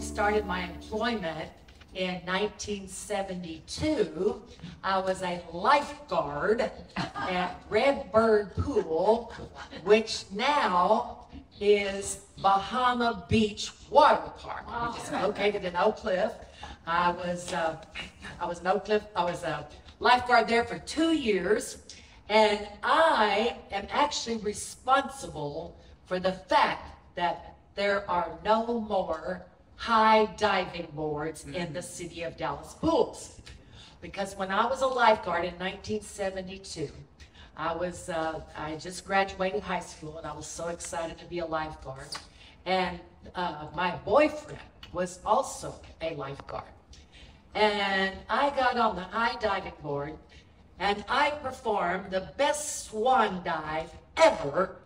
Started my employment in 1972. I was a lifeguard at Redbird Pool, which now is Bahama Beach Water Park, which is located in Oak Cliff. I was a lifeguard there for 2 years, and I am actually responsible for the fact that there are no more high diving boards in the city of Dallas pools. Because when I was a lifeguard in 1972, I just graduated high school and I was so excited to be a lifeguard. And my boyfriend was also a lifeguard. And I got on the high diving board and I performed the best swan dive ever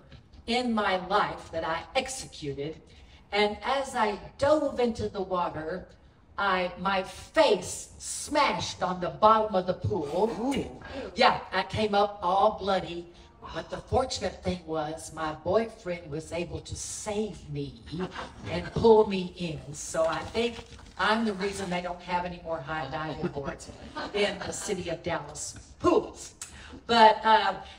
in my life that I executed. And as I dove into the water, my face smashed on the bottom of the pool. Ooh. Yeah, I came up all bloody. But the fortunate thing was my boyfriend was able to save me and pull me in. So I think I'm the reason they don't have any more high diving boards in the city of Dallas pools. But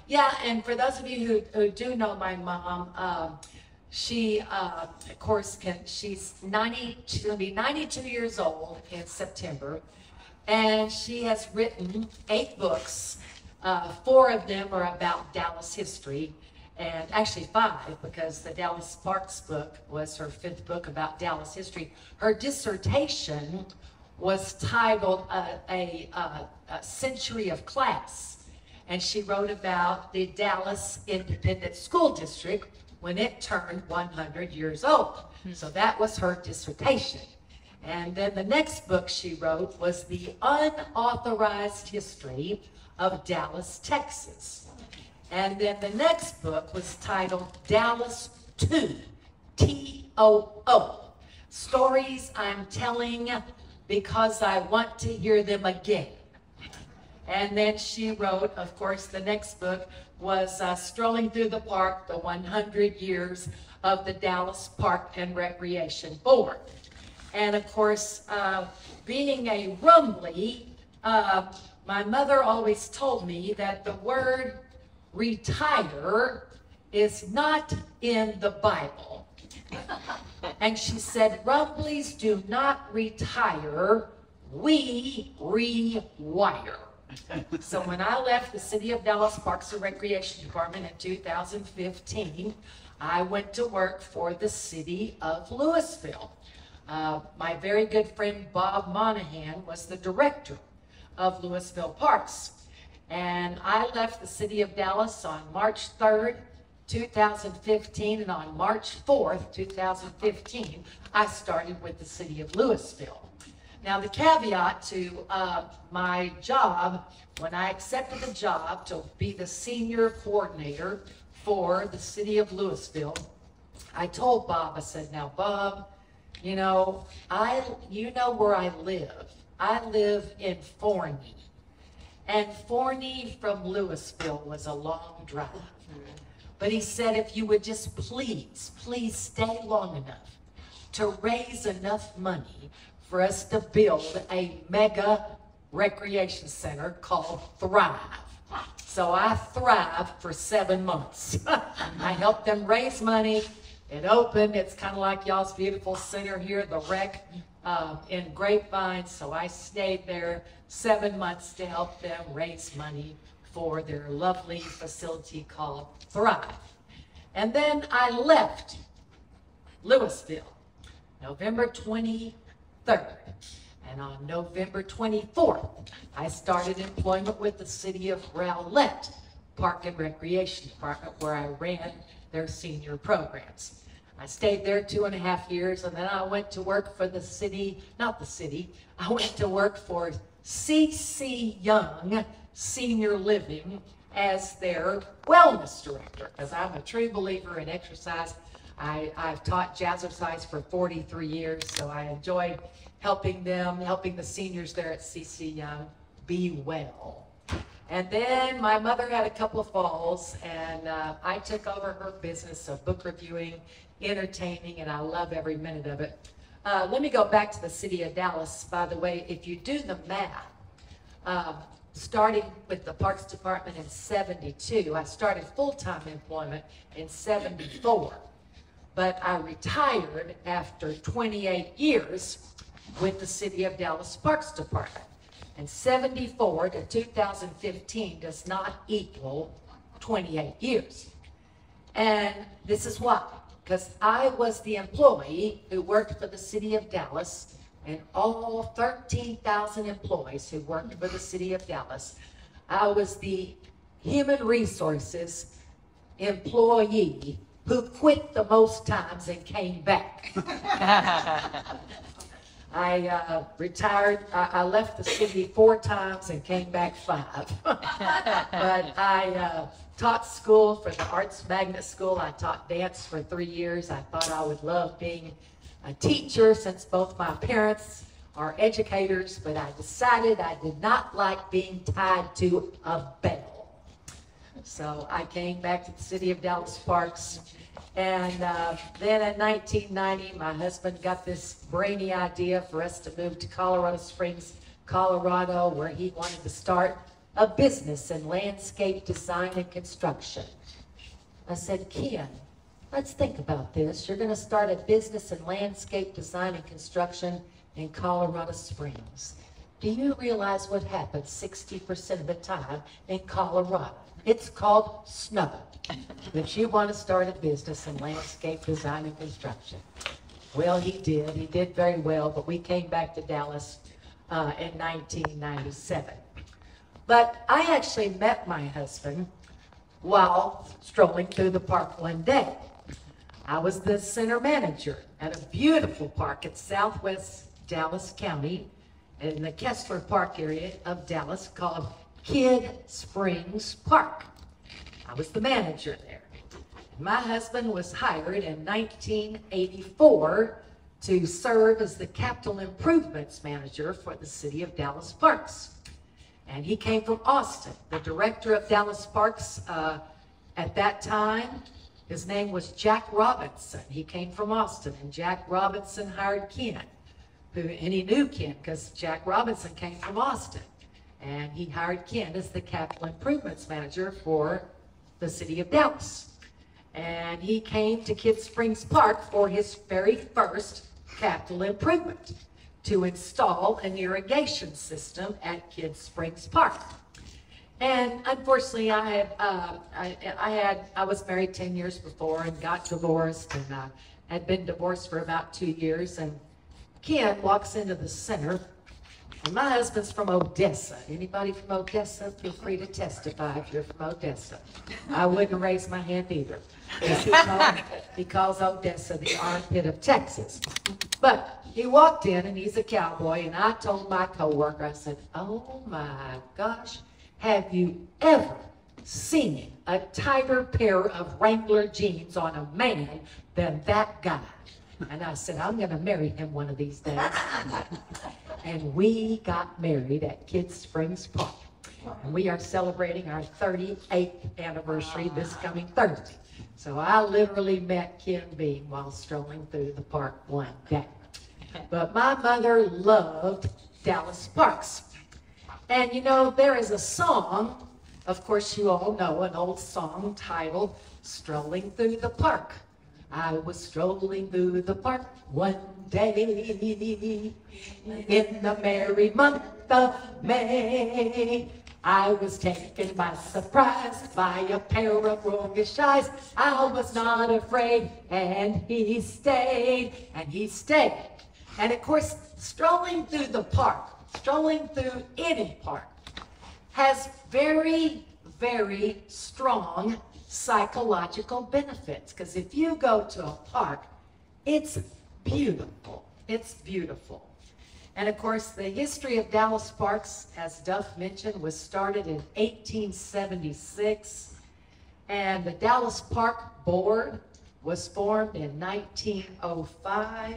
yeah, and for those of you who do know my mom, she, of course, she's 92 years old in September, and she has written 8 books. 4 of them are about Dallas history, and actually 5, because the Dallas Sparks book was her 5th book about Dallas history. Her dissertation was titled A Century of Class, and she wrote about the Dallas Independent School District when it turned 100 years old. So that was her dissertation. And then the next book she wrote was The Unauthorized History of Dallas, Texas. And then the next book was titled Dallas 2, T-O-O. Stories I'm telling because I want to hear them again. And then she wrote, of course, the next book was Strolling Through the Park, the 100 Years of the Dallas Park and Recreation Board. And of course, being a Rumbley, my mother always told me that the word retire is not in the Bible. And she said, Rumbleys do not retire, we rewire. So when I left the City of Dallas Parks and Recreation Department in 2015, I went to work for the City of Louisville. My very good friend Bob Monahan was the director of Louisville Parks. And I left the City of Dallas on March 3rd, 2015, and on March 4th, 2015, I started with the City of Louisville. Now, the caveat to my job, when I accepted the job to be the senior coordinator for the City of Louisville, I told Bob, I said, now, Bob, you know where I live. I live in Forney. And Forney from Louisville was a long drive. But he said, if you would just please stay long enough to raise enough money for us to build a mega recreation center called Thrive. So I thrived for 7 months. I helped them raise money. It opened. It's kind of like y'all's beautiful center here, the Rec in Grapevine. So I stayed there 7 months to help them raise money for their lovely facility called Thrive. And then I left Louisville, November 23rd. And on November 24th, I started employment with the City of Rowlett Park and Recreation Department, where I ran their senior programs. I stayed there 2.5 years, and then I went to work for the city, not the city, I went to work for C.C. Young Senior Living as their wellness director, because I'm a true believer in exercise. I've taught jazzercise for 43 years, so I enjoy helping the seniors there at C.C. Young be well. And then my mother had a couple of falls, and I took over her business of book reviewing, entertaining, and I love every minute of it. Let me go back to the city of Dallas. By the way, if you do the math, starting with the Parks Department in '72, I started full-time employment in '74, but I retired after 28 years with the city of Dallas Parks Department. And 74 to 2015 does not equal 28 years. And this is why. Because I was the employee who worked for the city of Dallas, and all 13,000 employees who worked for the city of Dallas, I was the human resources employee who quit the most times and came back. I retired, I left the city 4 times and came back 5. But I taught school for the Arts Magnet School. I taught dance for 3 years. I thought I would love being a teacher since both my parents are educators, but I decided I did not like being tied to a bell. So I came back to the city of Dallas Parks. And then in 1990, my husband got this brainy idea for us to move to Colorado Springs, Colorado, where he wanted to start a business in landscape design and construction. I said, Ken, let's think about this. You're going to start a business in landscape design and construction in Colorado Springs. Do you realize what happens 60% of the time in Colorado? It's called snow. That you want to start a business in landscape design and construction. Well, he did. He did very well, but we came back to Dallas in 1997. But I actually met my husband while strolling through the park one day. I was the center manager at a beautiful park in southwest Dallas County in the Kessler Park area of Dallas called Kid Springs Park. I was the manager there. My husband was hired in 1984 to serve as the capital improvements manager for the city of Dallas Parks. And he came from Austin. The director of Dallas Parks at that time, his name was Jack Robinson. He came from Austin, and Jack Robinson hired Ken. And he knew Ken because Jack Robinson came from Austin. And he hired Ken as the capital improvements manager for the city of Dallas. And he came to Kid Springs Park for his very first capital improvement, to install an irrigation system at Kid Springs Park. And unfortunately, I was married 10 years before and got divorced, and had been divorced for about 2 years. And Ken walks into the center, and my husband's from Odessa. Anybody from Odessa? Feel free to testify if you're from Odessa. I wouldn't raise my hand either. He calls Odessa the armpit of Texas. But he walked in, and he's a cowboy, and I told my coworker, I said, oh my gosh, have you ever seen a tighter pair of Wrangler jeans on a man than that guy? And I said, I'm going to marry him one of these days. And we got married at Kid Springs Park. And we are celebrating our 38th anniversary this coming Thursday. So I literally met Ken Bean while strolling through the park one day. But my mother loved Dallas Parks. And you know, there is a song, of course you all know, an old song titled Strolling Through the Park. I was strolling through the park one day in the merry month of May. I was taken by surprise by a pair of roguish eyes. I was not afraid, and he stayed, and he stayed. And of course, strolling through the park, strolling through any park, has very, very strong psychological benefits. Because if you go to a park, it's beautiful. It's beautiful. And of course, the history of Dallas parks, as Duff mentioned, was started in 1876. And the Dallas Park Board was formed in 1905.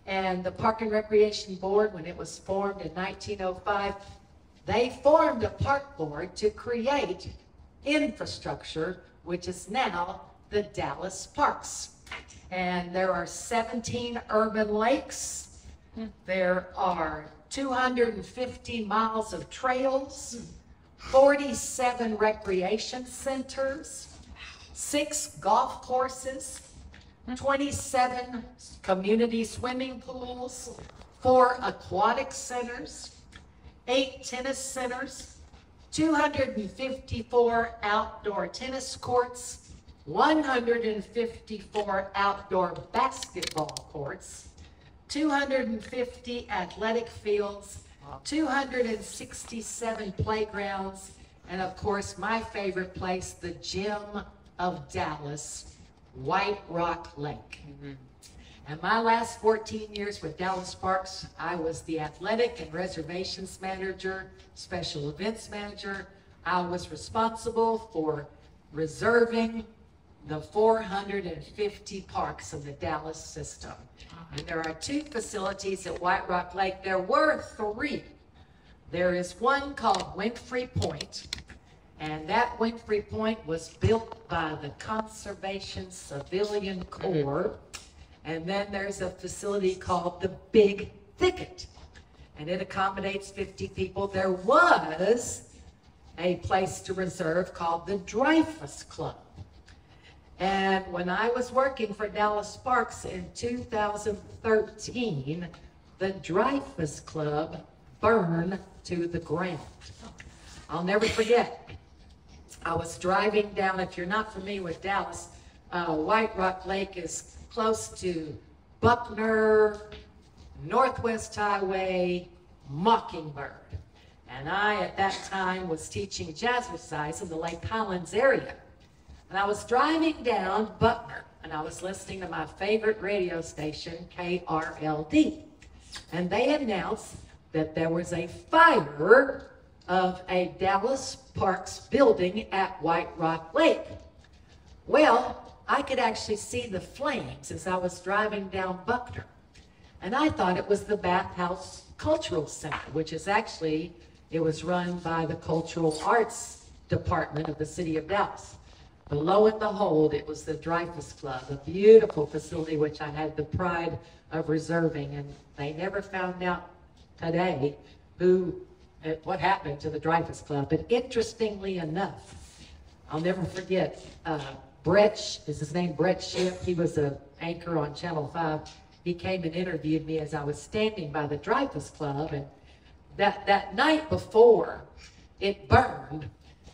And the Park and Recreation Board, when it was formed in 1905, they formed a park board to create infrastructure, which is now the Dallas parks. And there are 17 urban lakes. There are 250 miles of trails, 47 recreation centers, 6 golf courses, 27 community swimming pools, 4 aquatic centers, 8 tennis centers, 254 outdoor tennis courts, 154 outdoor basketball courts, 250 athletic fields, 267 playgrounds, and of course my favorite place, the gem of Dallas, White Rock Lake. And my last 14 years with Dallas Parks, I was the athletic and reservations manager, special events manager. I was responsible for reserving the 450 parks of the Dallas system. And there are 2 facilities at White Rock Lake. There were 3. There is one called Winfrey Point, and that Winfrey Point was built by the Conservation Civilian Corps. And then there's a facility called the Big Thicket, and it accommodates 50 people. There was a place to reserve called the Dreyfus Club. And when I was working for Dallas Parks in 2013, the Dreyfus Club burned to the ground. I'll never forget. I was driving down, if you're not familiar with Dallas, White Rock Lake is close to Buckner, Northwest Highway, Mockingbird. And I, at that time, was teaching jazzercise in the Lake Highlands area. And I was driving down Buckner, and I was listening to my favorite radio station, KRLD. And they announced that there was a fire of a Dallas Parks building at White Rock Lake. Well, I could actually see the flames as I was driving down Buckner. And I thought it was the Bathhouse Cultural Center, which is actually, it was run by the Cultural Arts Department of the City of Dallas. But lo and behold, it was the Dreyfus Club, a beautiful facility which I had the pride of reserving. And they never found out today what happened to the Dreyfus Club. But interestingly enough, I'll never forget, Brett, is his name Brett Schiff? He was an anchor on Channel 5. He came and interviewed me as I was standing by the Dreyfus Club. And that night before it burned,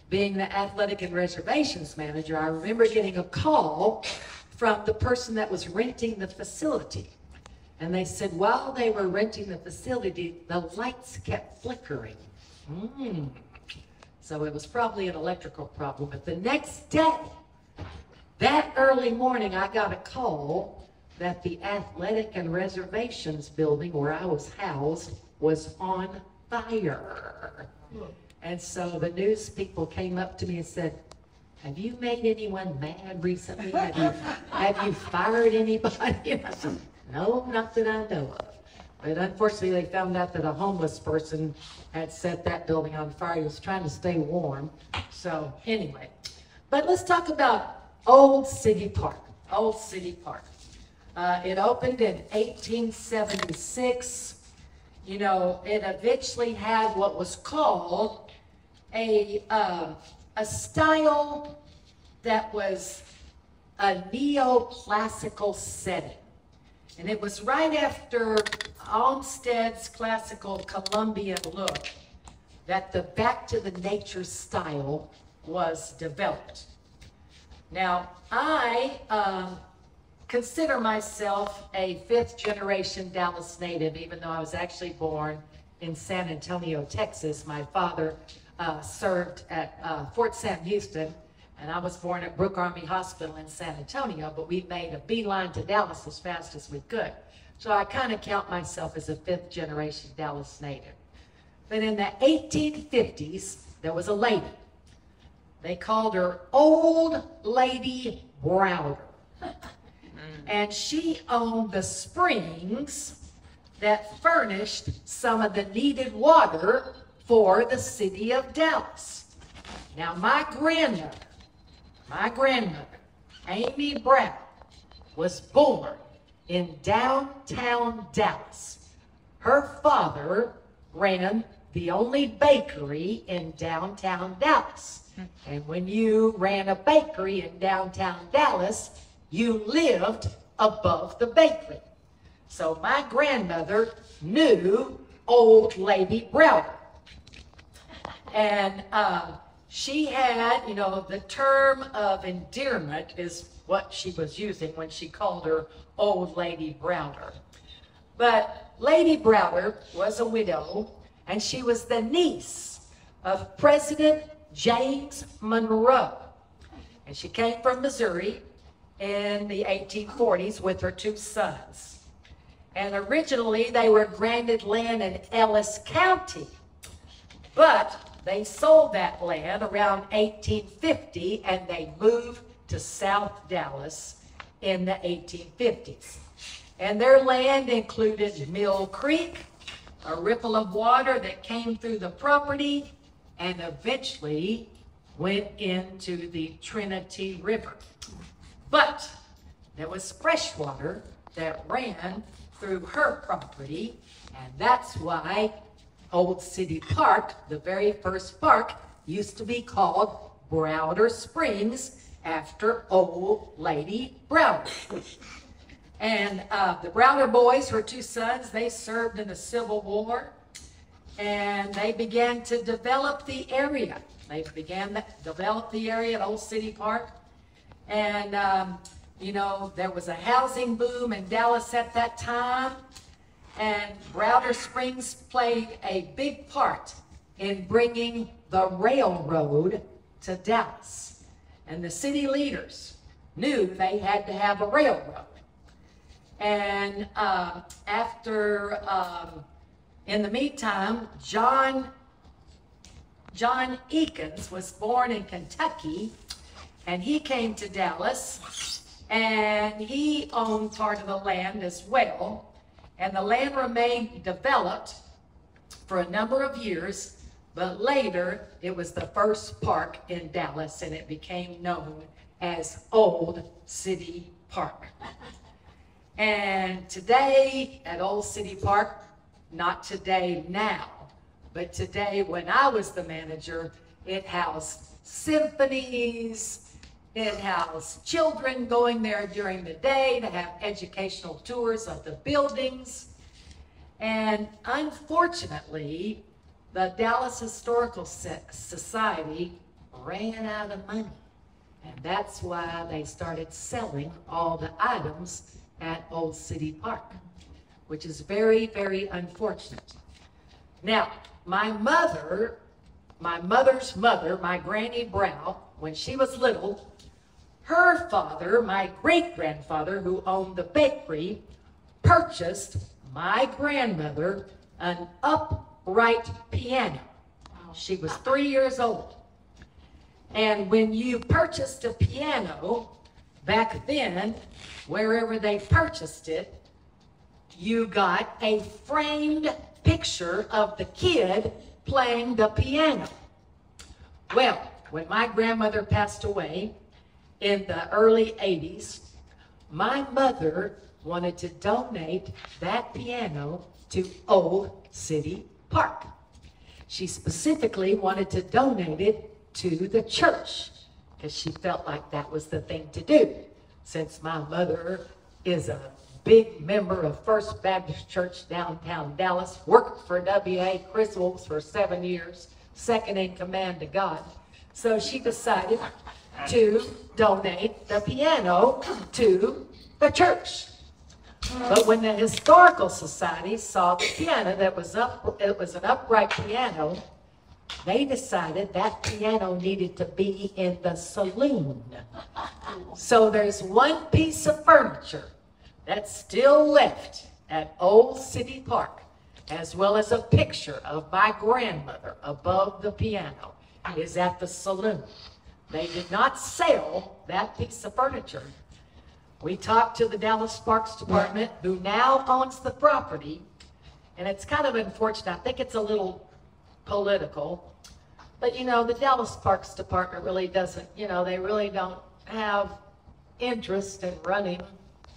being the athletic and reservations manager, I remember getting a call from the person that was renting the facility. And they said while they were renting the facility, the lights kept flickering. So it was probably an electrical problem. But the next day, that early morning, I got a call that the athletic and reservations building where I was housed was on fire. And so the news people came up to me and said, have you made anyone mad recently? Have you fired anybody? And I said, no, not that I know of. But unfortunately, they found out that a homeless person had set that building on fire. He was trying to stay warm. So anyway, but let's talk about Old City Park. Old City Park. It opened in 1876. You know, it eventually had what was called a style that was a neoclassical setting. And it was right after Olmsted's classical Columbian look that the back to the nature style was developed. Now, I consider myself a 5th generation Dallas native, even though I was actually born in San Antonio, Texas. My father served at Fort Sam Houston, And I was born at Brooke Army Hospital in San Antonio, but we made a beeline to Dallas as fast as we could. So I kind of count myself as a 5th generation Dallas native. But in the 1850s, there was a lady. They called her Old Lady Browder. And she owned the springs that furnished some of the needed water for the city of Dallas. Now my grandmother, Amy Brown, was born in downtown Dallas. Her father ran the only bakery in downtown Dallas. And when you ran a bakery in downtown Dallas, you lived above the bakery. So my grandmother knew Old Lady Browder. And she had, you know, the term of endearment is what she was using when she called her Old Lady Browder. But Lady Browder was a widow, and she was the niece of President James Monroe. And she came from Missouri in the 1840s with her 2 sons. And originally they were granted land in Ellis County, but they sold that land around 1850 and they moved to South Dallas in the 1850s. And their land included Mill Creek, a ripple of water that came through the property and eventually went into the Trinity River. But there was fresh water that ran through her property, and that's why Old City Park, the very first park, used to be called Browder Springs after Old Lady Browder. And the Browder boys, her 2 sons, they served in the Civil War, and they began to develop the area. They began to develop the area at Old City Park. And, you know, there was a housing boom in Dallas at that time. And Browder Springs played a big part in bringing the railroad to Dallas. And the city leaders knew they had to have a railroad. And in the meantime, John Eakins was born in Kentucky, and he came to Dallas, and he owned part of the land as well. And the land remained developed for a number of years, but later it was the first park in Dallas, and it became known as Old City Park. And today at Old City Park, not today now, but today when I was the manager, it housed symphonies, it housed children going there during the day to have educational tours of the buildings. And unfortunately, the Dallas Historical Society ran out of money. And that's why they started selling all the items at Old City Park, which is very, very unfortunate. Now, my mother's mother, my Granny Brown, when she was little, her father, my great-grandfather, who owned the bakery, purchased my grandmother an upright piano. She was 3 years old. And when you purchased a piano, back then, wherever they purchased it, you got a framed picture of the kid playing the piano. Well, when my grandmother passed away in the early 80s, my mother wanted to donate that piano to Old City Park. She specifically wanted to donate it to the church because she felt like that was the thing to do. Since my mother is a big member of First Baptist Church downtown Dallas, worked for W.A. Griswold's for 7 years, second in command to God. So she decided to donate the piano to the church. But when the Historical Society saw the piano that was up, it was an upright piano, they decided that piano needed to be in the saloon. So there's one piece of furniture that's still left at Old City Park, as well as a picture of my grandmother above the piano, is at the saloon. They did not sell that piece of furniture. We talked to the Dallas Parks Department, who now owns the property, and it's kind of unfortunate. I think it's a little political, but you know, the Dallas Parks Department really doesn't, you know, they really don't have interest in running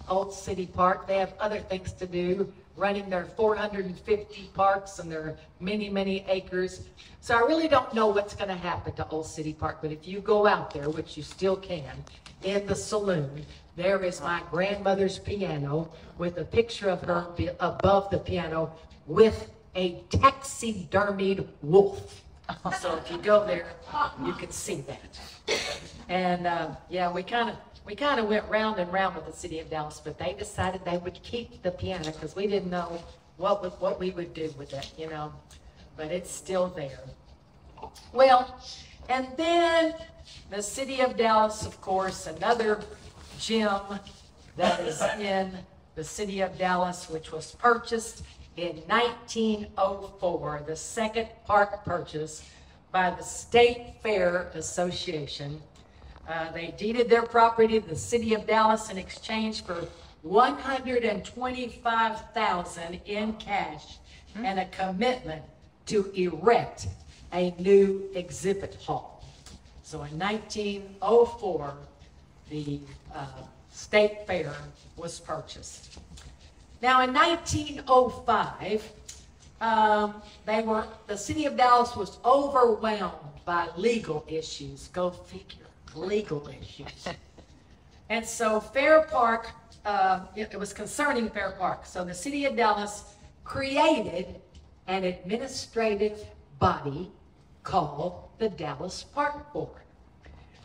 Old City Park. They have other things to do, running their 450 parks and their many, many acres. So I really don't know what's going to happen to Old City Park, but if you go out there, which you still can, in the saloon, there is my grandmother's piano with a picture of her above the piano with a taxidermied wolf. So if you go there, you can see that. And yeah, we kind of went round and round with the city of Dallas, but they decided they would keep the piano because we didn't know what we would do with it, you know. But it's still there. Well, and then the city of Dallas, of course, another gem that is in the city of Dallas, which was purchased in 1904, the second park purchase by the State Fair Association. They deeded their property to the city of Dallas in exchange for $125,000 in cash and a commitment to erect a new exhibit hall. So in 1904, the State Fair was purchased. Now in 1905, the city of Dallas was overwhelmed by legal issues. Go figure, legal issues. And so Fair Park, it was concerning Fair Park. So the city of Dallas created an administrative body called the Dallas Park Board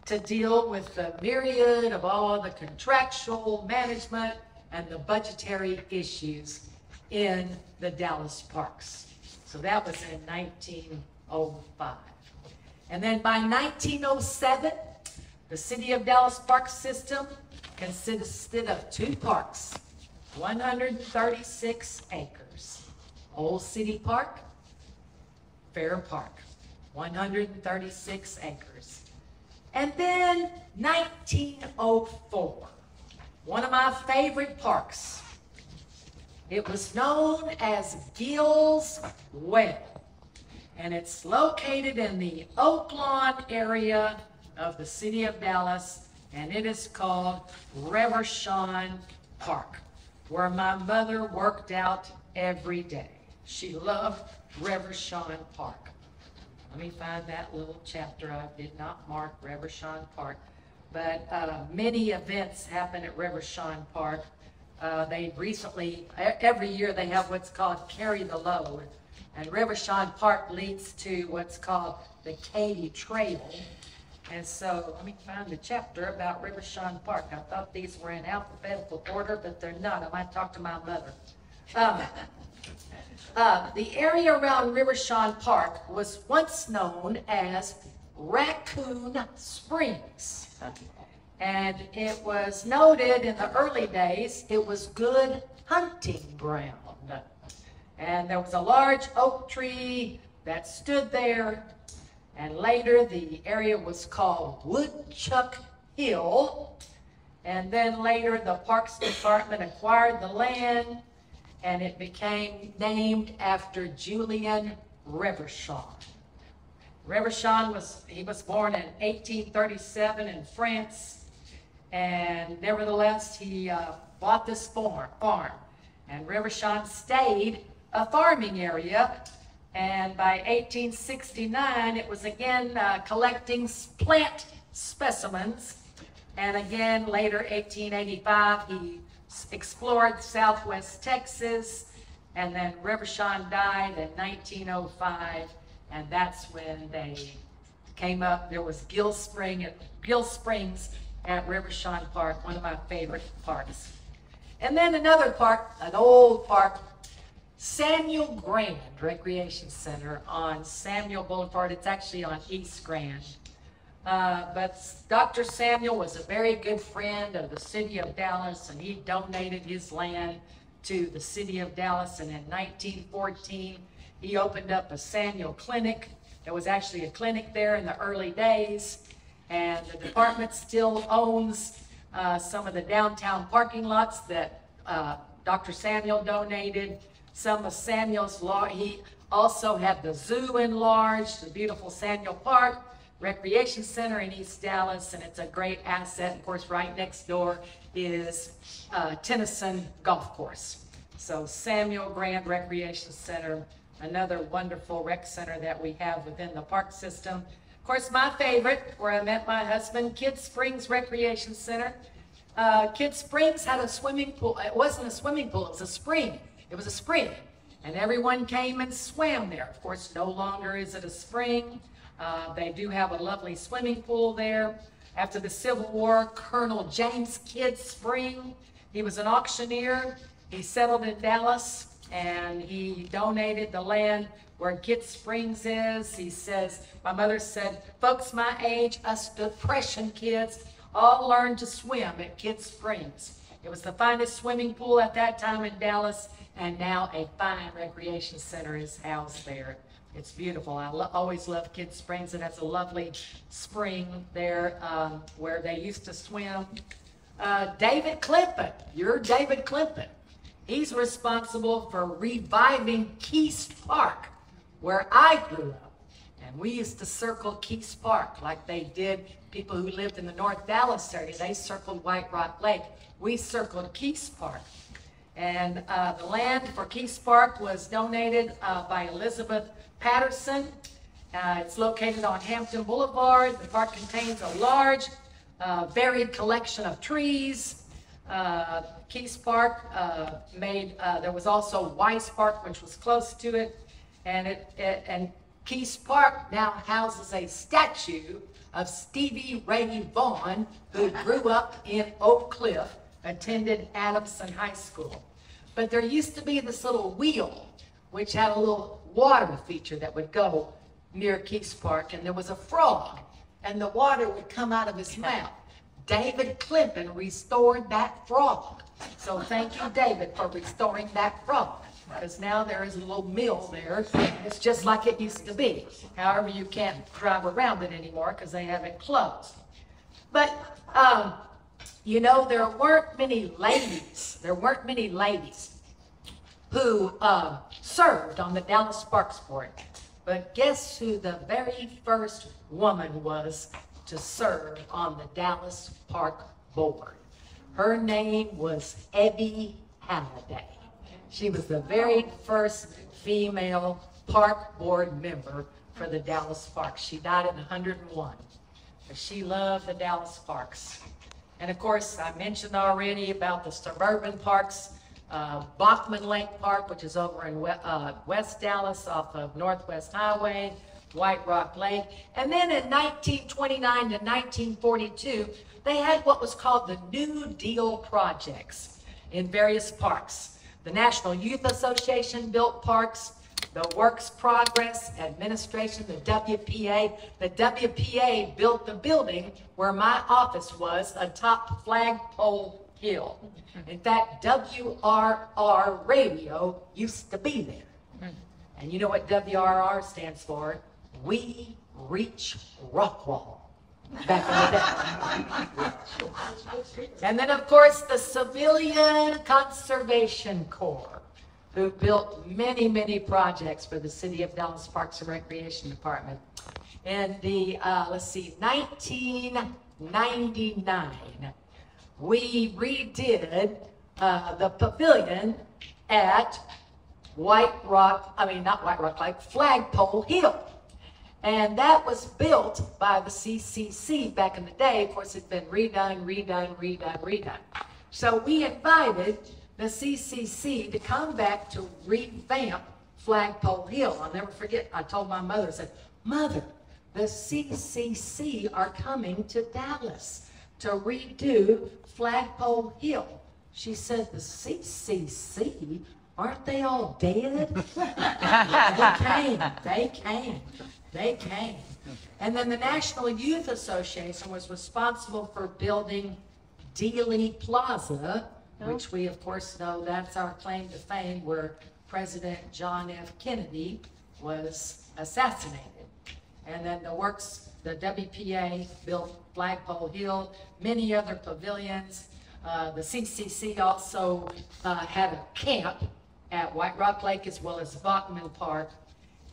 to deal with the myriad of all the contractual management and the budgetary issues in the Dallas parks. So that was in 1905. And then by 1907, the city of Dallas Park System consisted of two parks, 136 acres. Old City Park, Fair Park, 136 acres. And then 1904, one of my favorite parks. It was known as Gill's Well, and it's located in the Oaklawn area of the city of Dallas, and it is called Reverchon Park, where my mother worked out every day. She loved Reverchon Park. Let me find that little chapter. I did not mark Reverchon Park, but many events happen at Reverchon Park. They recently, every year they have what's called Carry the Load, and Reverchon Park leads to what's called the Katy Trail. And so let me find the chapter about Reverchon Park. I thought these were in alphabetical order, but they're not. I might talk to my mother. The area around Reverchon Park was once known as Raccoon Springs. And it was noted in the early days, it was good hunting ground. And there was a large oak tree that stood there. And later the area was called Woodchuck Hill. And then later the Parks Department acquired the land, and it became named after Julian Reverchon. Reverchon was born in 1837 in France, and nevertheless he bought this farm. And Reverchon stayed a farming area, and by 1869 it was again collecting plant specimens, and again later 1885 he explored southwest Texas, and then Reverchon died in 1905, and that's when they came up. There was Gill Springs at Reverchon Park, one of my favorite parks. And then another park, an old park, Samuel Grand Recreation Center on Samuel Boulevard. It's actually on East Grand. But Dr. Samuel was a very good friend of the city of Dallas, and he donated his land to the city of Dallas. And in 1914, he opened up a Samuel Clinic. There was actually a clinic there in the early days, and the department still owns some of the downtown parking lots that Dr. Samuel donated. Some of Samuel's law. He also had the zoo enlarged, the beautiful Samuel Park Recreation Center in East Dallas, and it's a great asset. Of course, right next door is Tennyson Golf Course. So Samuel Grand Recreation Center, another wonderful rec center that we have within the park system. Of course, my favorite, where I met my husband, Kidd Springs Recreation Center. Kidd Springs had a swimming pool. It wasn't a swimming pool, it was a spring. It was a spring, and everyone came and swam there. Of course, no longer is it a spring. They do have a lovely swimming pool there. After the Civil War, Colonel James Kidd Spring, he was an auctioneer. He settled in Dallas, and he donated the land where Kidd Springs is. He says, my mother said, folks my age, us Depression kids, all learned to swim at Kidd Springs. It was the finest swimming pool at that time in Dallas, and now a fine recreation center is housed there. It's beautiful. I always love Kidd Springs. It has a lovely spring there where they used to swim. David Klimpin, you're David Klimpin. He's responsible for reviving Keys Park, where I grew up. And we used to circle Keys Park like they did people who lived in the North Dallas area. They circled White Rock Lake. We circled Keys Park. And the land for Keys Park was donated by Elizabeth Patterson. It's located on Hampton Boulevard. The park contains a large, varied collection of trees. Keys Park there was also Weiss Park, which was close to it. And Keys Park now houses a statue of Stevie Ray Vaughan, who grew up in Oak Cliff, attended Adamson High School. But there used to be this little wheel, which had a little water feature that would go near Keys Park, and there was a frog, and the water would come out of his mouth. David Klimpin restored that frog. So thank you, David, for restoring that frog, because now there is a little mill there. It's just like it used to be. However, you can't drive around it anymore because they have it closed. But you know, there weren't many ladies who served on the Dallas Parks Board. But guess who the very first woman was to serve on the Dallas Park Board? Her name was Ebby Halliday. She was the very first female park board member for the Dallas Parks. She died at 101. But she loved the Dallas Parks. And of course, I mentioned already about the suburban parks, Bachman Lake Park, which is over in West Dallas off of Northwest Highway, White Rock Lake. And then in 1929 to 1942, they had what was called the New Deal projects in various parks. The National Youth Association built parks. The Works Progress Administration, the WPA. The WPA built the building where my office was atop Flagpole Hill. In fact, WRR radio used to be there. And you know what WRR stands for? We Reach Rockwall. Back in the day. And then, of course, the Civilian Conservation Corps, who built many, many projects for the City of Dallas Parks and Recreation Department. In the, 1999, we redid the pavilion at Flagpole Hill. And that was built by the CCC back in the day. Of course, it's been redone. So we invited the CCC to come back to revamp Flagpole Hill. I'll never forget, I told my mother, I said, Mother, the CCC are coming to Dallas to redo Flagpole Hill. She said, the CCC? aren't they all dead? They came. And then the National Youth Association was responsible for building Dealey Plaza, which we of course know that's our claim to fame, where President John F. Kennedy was assassinated. And then the WPA built Flagpole Hill, many other pavilions. The CCC also had a camp at White Rock Lake as well as Bachman Park.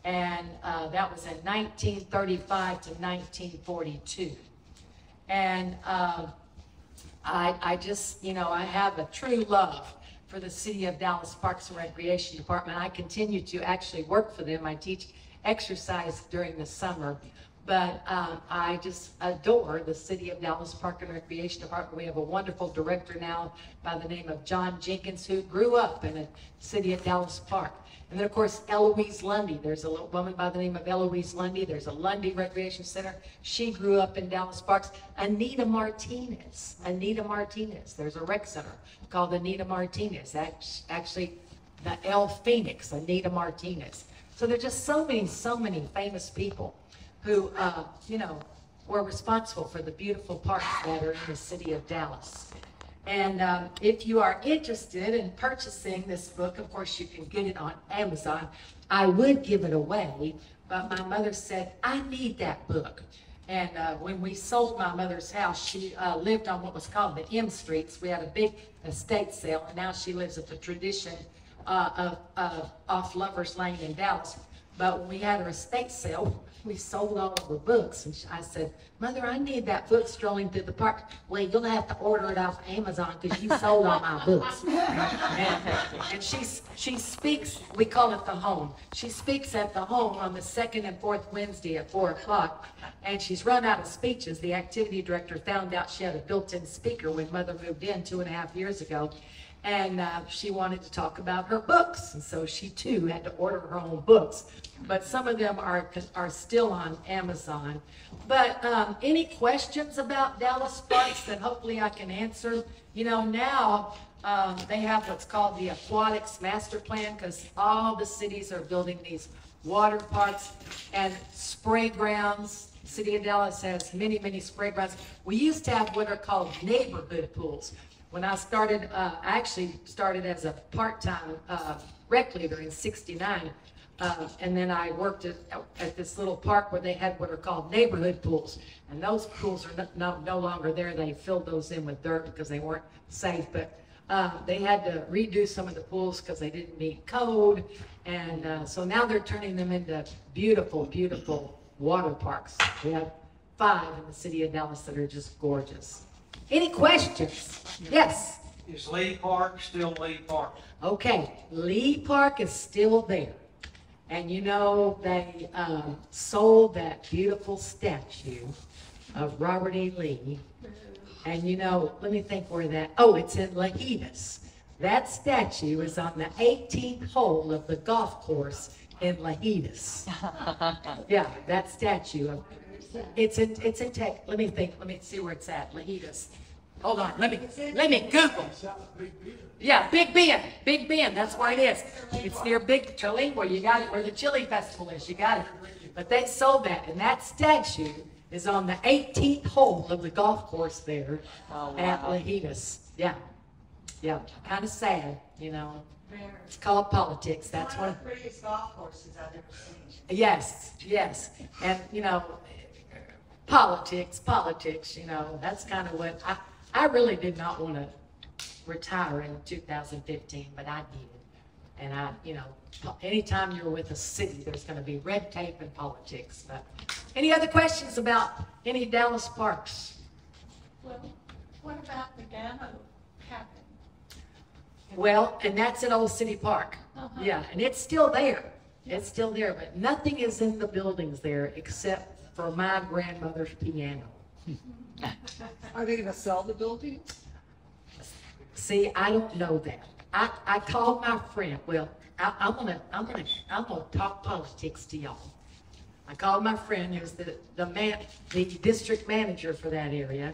And that was in 1935 to 1942. And I just, I have a true love for the City of Dallas Parks and Recreation Department. I continue to actually work for them. I teach exercise during the summer. But I just adore the City of Dallas Park and Recreation Department. We have a wonderful director now by the name of John Jenkins, who grew up in the City of Dallas Park. And then, of course, Eloise Lundy. There's a little woman by the name of Eloise Lundy. There's a Lundy Recreation Center. She grew up in Dallas Parks. Anita Martinez. There's a rec center called Anita Martinez. That's actually the El Phoenix, Anita Martinez. So there's just so many famous people who, were responsible for the beautiful parks that are in the City of Dallas. And if you are interested in purchasing this book, of course you can get it on Amazon. I would give it away, but my mother said, I need that book. And when we sold my mother's house, she lived on what was called the M Streets. We had a big estate sale, and now she lives at the Tradition off Lover's Lane in Dallas. But when we had our estate sale, we sold all of her books. And I said, Mother, I need that book, Strolling Through the Park. Well, you'll have to order it off Amazon because you sold all my books. And she speaks, we call it the home. She speaks at the home on the second and fourth Wednesday at 4 o'clock. And she's run out of speeches. The activity director found out she had a built-in speaker when Mother moved in 2.5 years ago. And she wanted to talk about her books. And so she too had to order her own books. But some of them are still on Amazon. But any questions about Dallas Parks that hopefully I can answer? Now they have what's called the Aquatics Master Plan, because all the cities are building these water parks and spray grounds. The City of Dallas has many spray grounds. We used to have what are called neighborhood pools. When I started, I actually started as a part-time rec leader in '69. And then I worked at this little park where they had what are called neighborhood pools. And those pools are no longer there. They filled those in with dirt because they weren't safe. But they had to redo some of the pools because they didn't meet code. And so now they're turning them into beautiful water parks. We have 5 in the City of Dallas that are just gorgeous. Any questions? Yes? Is Lee Park still Lee Park? Okay, Lee Park is still there. And they sold that beautiful statue of Robert E. Lee. And let me think where it's in Lajitas. That statue is on the 18th hole of the golf course in Lajitas. Yeah, that statue. It's in tech. Let me see where it's at. Lajitas. Hold on. Let me Google. Yeah, Big Bend. That's where it is. It's near Big Chile, where you got it, where the Chili Festival is. You got it. But they sold that, and that statue is on the 18th hole of the golf course there at Lajitas. Yeah. Kind of sad, It's called politics. That's one of the prettiest golf courses I've ever seen. Yes. And, politics, that's kind of what I really did not want to retire in 2015, but I did. And anytime you're with a city, there's going to be red tape and politics. But any other questions about any Dallas parks? Well, what about the demo cabin? Well, and that's at Old City Park. Yeah, and it's still there. It's still there, but nothing is in the buildings there except for my grandmother's piano. Are they going to sell the building? See, I don't know that. I called my friend. Well, I'm gonna talk politics to y'all. I called my friend, who's the district manager for that area,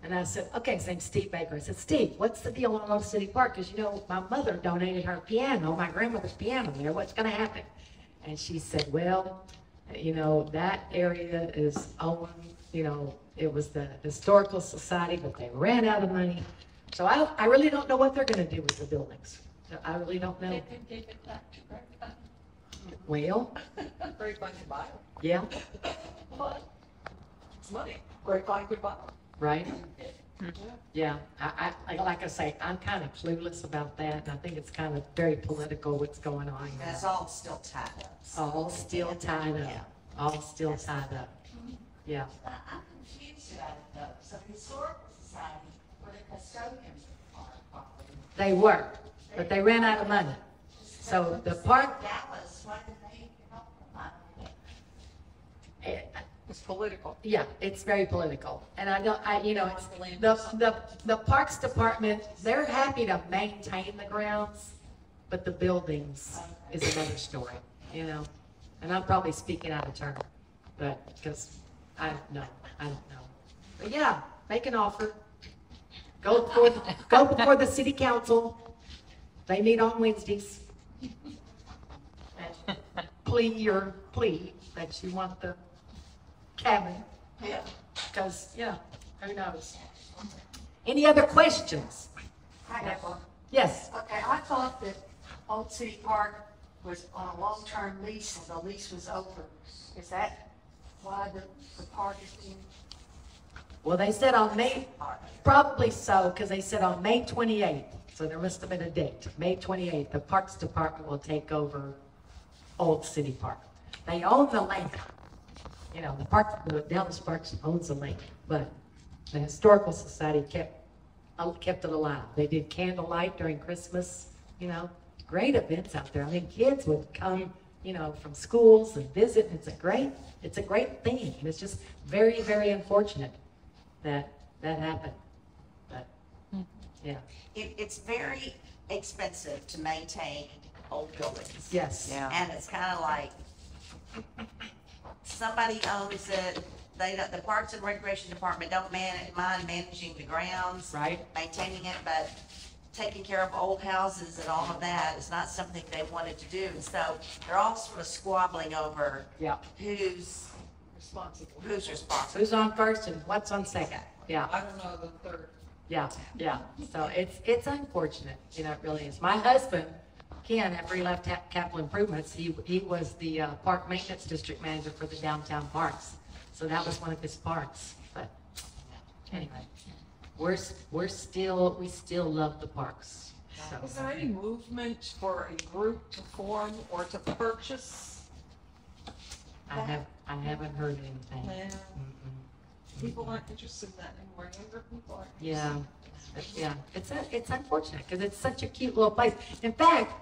And I said, okay, his name's Steve Baker. I said, Steve, what's the deal on Old City Park? Because, you know, my mother donated her piano, my grandmother's piano there. What's going to happen? And she said, well, you know, that area is owned, you know, it was the Historical Society, but they ran out of money. So I really don't know what they're going to do with the buildings. I really don't know. They can give it back to Grapevine. Well, Grapevine could buy it. yeah, But it's money. Grapevine could buy it. right? Yeah, like I say, I'm kind of clueless about that, and I think it's kind of very political what's going on. That's all still tied up. All still tied Yeah. up. All still tied up. Yeah. I'm confused about it though. So the Historical Society were the custodians of the park property. They were, but they ran out of money. So the park, Dallas, why did they help them? I don't know. It's political. yeah, it's very political. And I don't, you know, it's, the Parks Department, they're happy to maintain the grounds, but the buildings is another story, you know? And I'm probably speaking out of turn, but, because I don't know. But yeah, make an offer. Go before the city council. They meet on Wednesdays. And plea that you want the cabin. Yeah. Because, yeah, who knows? Any other questions? Hi, Deborah. Yes. Okay, I thought that Old City Park was on a long-term lease and the lease was over. Is that why the park is being? Well, they said on May, probably so, because they said on May 28th, so there must have been a date. May 28th, the Parks Department will take over Old City Park. They own the land. You know, the Dallas Parks owns the land, but the Historical Society kept it alive. They did candlelight during Christmas, you know, great events out there. I mean, kids would come, you know, from schools and visit. It's a great thing. And it's just very, very unfortunate that happened. But, yeah. It's very expensive to maintain old buildings. Yes. Yeah. And it's kind of like, somebody owns it, the Parks and Recreation Department don't mind managing the grounds. Right. Maintaining it, but taking care of old houses and all of that is not something they wanted to do. So they're all sort of squabbling over Yeah. who's Responsible. responsible. Who's on first and what's on second? Yeah. I don't know the third. Yeah, yeah. So it's unfortunate, you know, it really is. My husband, Ken, after he left Capital Improvements, he was the park maintenance district manager for the downtown parks. So that was one of his parks. But anyway, we still love the parks. So Is there any movement for a group to form or to purchase? I haven't heard anything. Yeah. Mm-mm. People aren't interested in that anymore. Younger people aren't. Yeah, yeah, it's unfortunate because it's such a cute little place. In fact,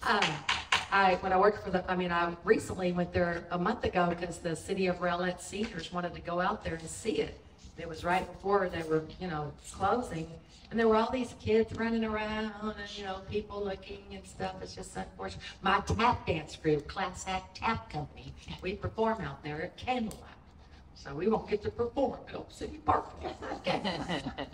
when I worked for I recently went there a month ago because the city of Rowlett seniors wanted to go out there and see it. It was right before they were, you know, closing, and there were all these kids running around and, you know, people looking and stuff. It's just unfortunate. My tap dance group, Class Act Tap Company, we perform out there at Candlelight. So we won't get to perform at Old City Park.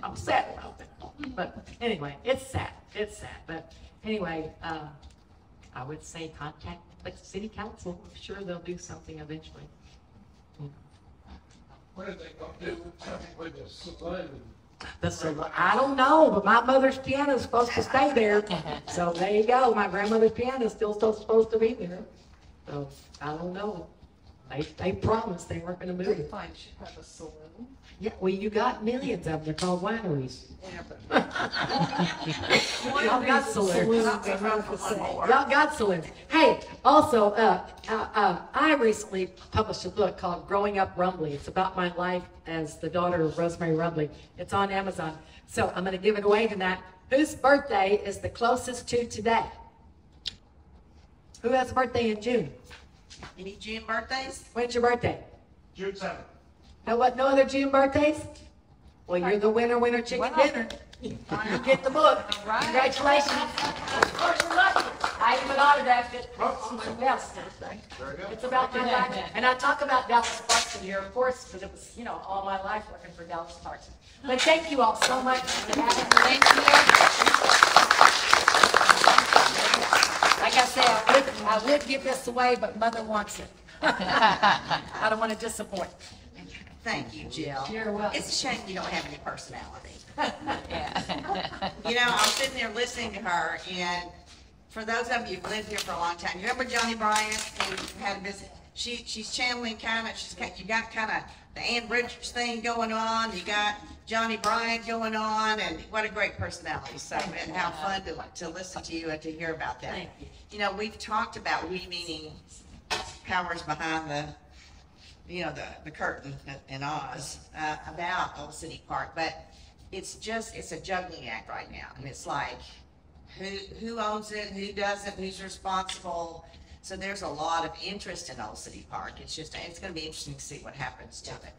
I'm sad about that. But anyway, it's sad. It's sad. But anyway, I would say contact the city council. I'm sure they'll do something eventually. What are they gonna do with the saloon? I don't know, but my mother's piano is supposed to stay there. So there you go. My grandmother's piano is still supposed to be there. So I don't know. They promised they weren't going to move it. Grapevine should have a saloon. Yeah, well, you got millions of them. They're called wineries. Yeah, but. Y'all got saloons. Y'all Y'all got saloons. Hey, also, I recently published a book called Growing Up Rumbley. It's about my life as the daughter of Rose-Mary Rumbley. It's on Amazon. So I'm going to give it away tonight. Whose birthday is the closest to today? Who has a birthday in June? Any June birthdays? When's your birthday? June 7th. No other June birthdays? Well, you're the winner chicken dinner. You get the book. Congratulations. Of course you're lucky. I even autographed it. Yes. It's about my life. And I talk about Dallas Parks in here, of course, because it was, all my life working for Dallas Parks. But thank you all so much for having me. Thank you. Like I say, I would give this away, but Mother wants it. I don't want to disappoint. Thank you, Jill. You're welcome. It's a shame you don't have any personality. I was sitting there listening to her, and for those of you who've lived here for a long time, you remember Johnny Bryant, who had a visit? She's channeling you got kind of the Ann Bridges thing going on, you got Johnny Bryant going on, and what a great personality. So, and how fun to listen to you and to hear about that. Thank you. We've talked about we meaning powers behind the curtain in Oz about Old City Park, but it's a juggling act right now. And it's like, who owns it, who doesn't, who's responsible. So there's a lot of interest in Old City Park. It's going to be interesting to see what happens to it.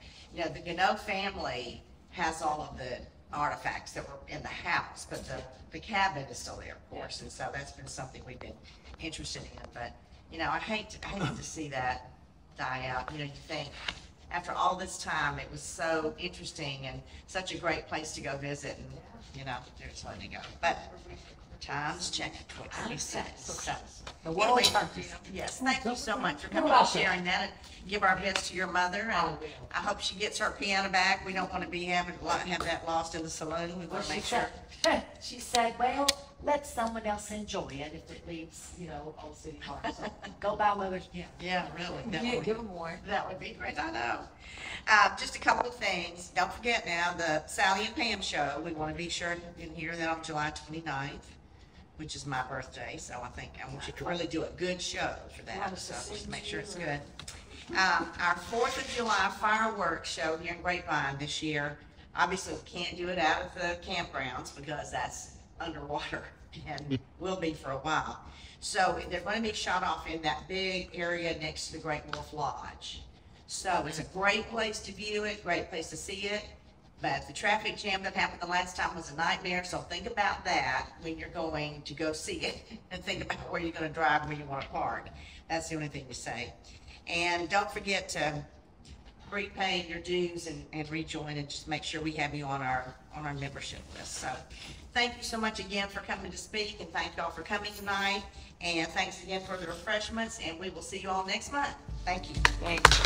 The Gano family has all of the artifacts that were in the house, but the cabinet is still there, of course. And so that's been something we've been interested in. But, I hate to see that die out. You think after all this time, it was so interesting and such a great place to go visit, and they're just letting it go. But times change. So, The world yes, thank you so much for coming and sharing that, and give our best to your mother. And I hope she gets her piano back. We don't want to be have that lost in the saloon. We want to make sure. She said, well, let someone else enjoy it if it leaves, Old City Park. So go buy Mother's piano. Yeah, really. Yeah, give them more. That would be great, I know. Just a couple of things. Don't forget now, the Sally and Pam show. We want to be sure and hear that on July 29th, which is my birthday. So I want you to really do a good show for that. So just make sure it's good. Our 4th of July fireworks show here in Grapevine this year. Obviously, we can't do it out of the campgrounds because that's underwater and will be for a while. So they're going to be shot off in that big area next to the Great Wolf Lodge. So it's a great place to view it, great place to see it. But the traffic jam that happened the last time was a nightmare. So think about that when you're going to go see it, and think about where you're going to drive, where you want to park. That's the only thing to say. And don't forget to prepay your dues and rejoin, and just make sure we have you on our membership list. So thank you so much again for coming to speak, and thank y'all for coming tonight. And thanks again for the refreshments, and we will see you all next month. Thank you. Thanks.